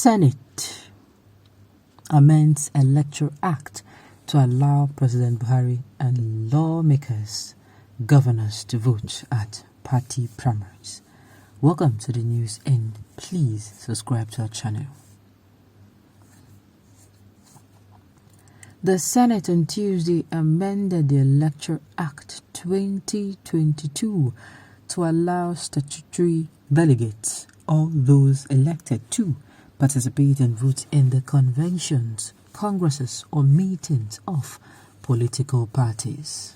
Senate amends Electoral Act to allow President Buhari and lawmakers, governors to vote at party primaries. Welcome to the news and please subscribe to our channel. The Senate on Tuesday amended the Electoral Act 2022 to allow statutory delegates, or those elected to, participate and vote in the conventions, congresses, or meetings of political parties.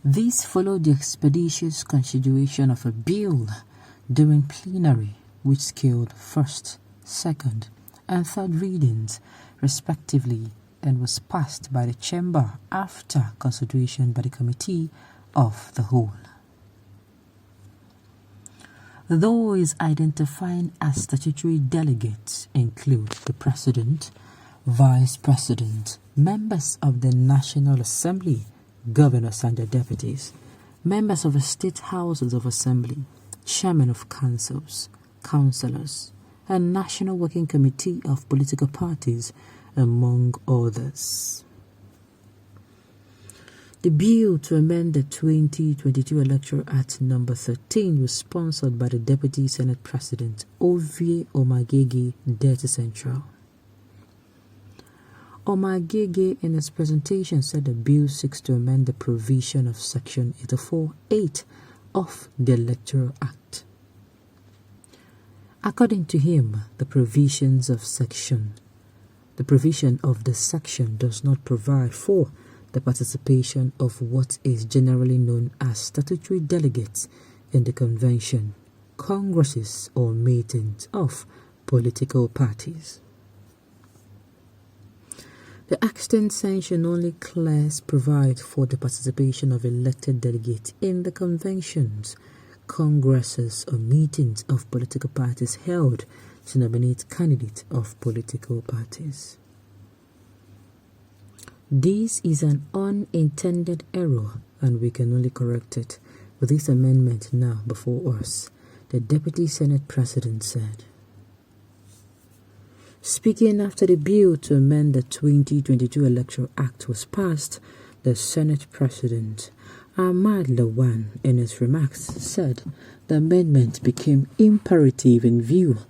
These followed the expeditious consideration of a bill during plenary, which scaled first, second, and third readings, respectively, and was passed by the chamber after consideration by the Committee of the Whole. Those identifying as statutory delegates include the President, Vice President, members of the National Assembly, governors and their deputies, members of the State Houses of Assembly, chairmen of councils, councillors, and National Working Committee of political parties, among others. The bill to amend the 2022 Electoral Act No. 13 was sponsored by the Deputy Senate President, Ovie Omagege, Delta Central. Omagege, in his presentation, said the bill seeks to amend the provision of Section 84(8) of the Electoral Act. According to him, the provision of the section does not provide for the participation of what is generally known as statutory delegates in the convention, congresses, or meetings of political parties. The extant sanction only clause provides for the participation of elected delegates in the conventions, congresses, or meetings of political parties held to nominate candidates of political parties. This is an unintended error and we can only correct it with this amendment now before us, the Deputy Senate President said. Speaking after the bill to amend the 2022 Electoral Act was passed, the Senate President, Ahmad Lawan, in his remarks said the amendment became imperative in view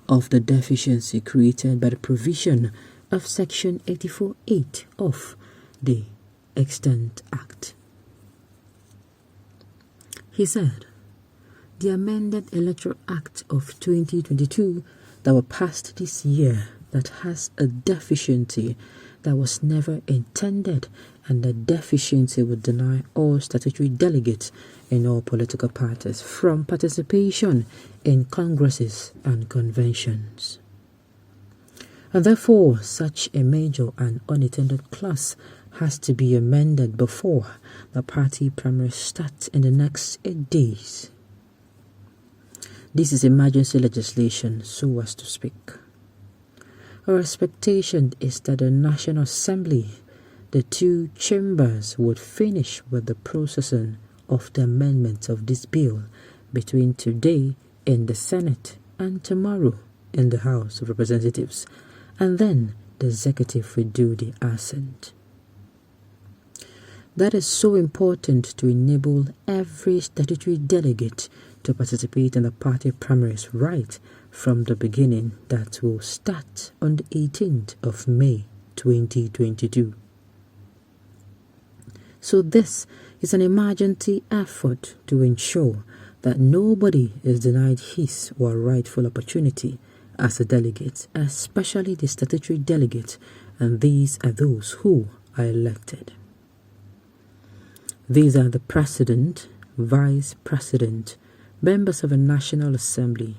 of the deficiency created by the provision of Section 84(8) of the extant Act. He said, the amended Electoral Act of 2022 that were passed this year that has a deficiency that was never intended, and the deficiency would deny all statutory delegates in all political parties from participation in congresses and conventions. And therefore, such a major and unintended clause has to be amended before the party primaries start in the next 8 days. This is emergency legislation, so as to speak. Our expectation is that the National Assembly, the two chambers, would finish with the processing of the amendments of this bill between today in the Senate and tomorrow in the House of Representatives, and then the executive will do the assent. That is so important to enable every statutory delegate to participate in the party primaries right from the beginning, that will start on the 18th of May 2022. So this is an emergency effort to ensure that nobody is denied his or her rightful opportunity as a delegate, especially the statutory delegate, and these are those who are elected. These are the President, Vice President, members of the National Assembly,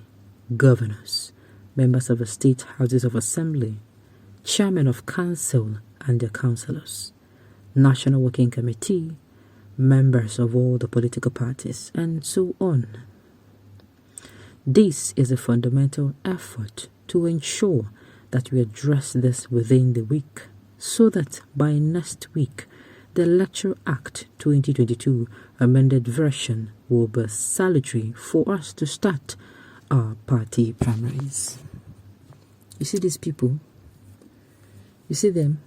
governors, members of the State Houses of Assembly, chairmen of council and their councillors, National Working Committee, members of all the political parties, and so on. This is a fundamental effort to ensure that we address this within the week, so that by next week, the Electoral Act 2022 amended version will be salutary for us to start our party primaries. You see these people? You see them?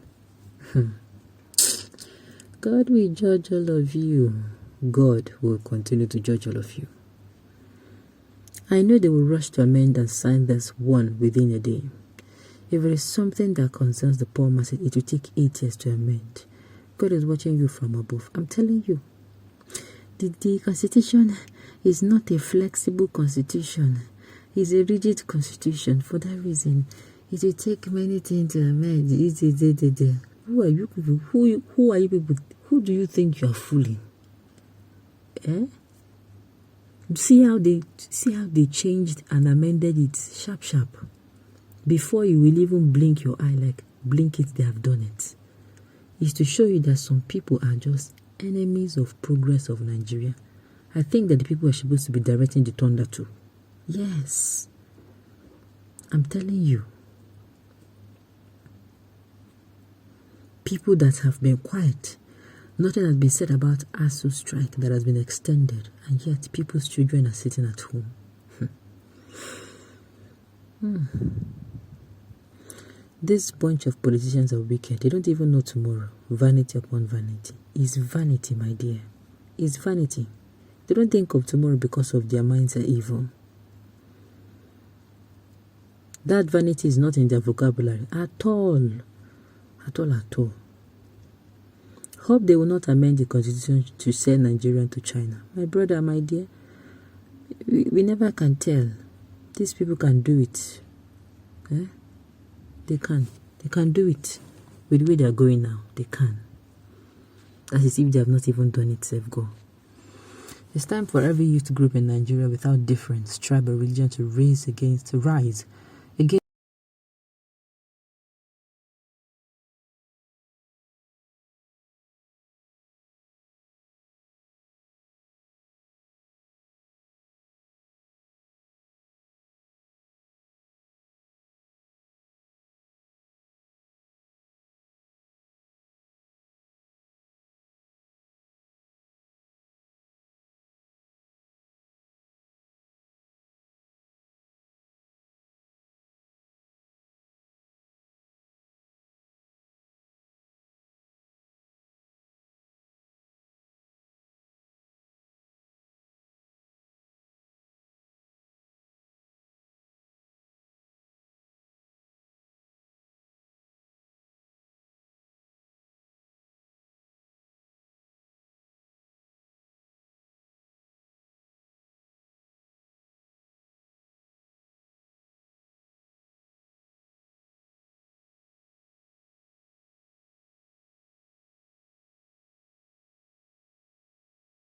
God will judge all of you. God will continue to judge all of you. I know they will rush to amend and sign this one within a day. If there is something that concerns the poor masses, it will take 8 years to amend. God is watching you from above. I'm telling you. The constitution is not a flexible constitution. It's a rigid constitution. For that reason, it will take many things to amend. Who are you people? Who are you people? Who do you think you are fooling? See how they changed and amended it sharp. Before you will even blink your eye, like blink it, they have done it. It's to show you that some people are just enemies of progress of Nigeria. I think that the people are supposed to be directing the thunder too. Yes. I'm telling you. People that have been quiet. Nothing has been said about ASU strike that has been extended, and yet people's children are sitting at home. This bunch of politicians are wicked. They don't even know tomorrow. Vanity upon vanity. It's vanity, my dear. It's vanity. They don't think of tomorrow because of their minds are evil. That vanity is not in their vocabulary at all. At all. Hope they will not amend the constitution to send Nigeria to China. My brother, my dear, we never can tell. These people can do it. They can do it. With the way they are going now, they can. That is if they have not even done it, safe go. It's time for every youth group in Nigeria without difference, tribe or religion to rise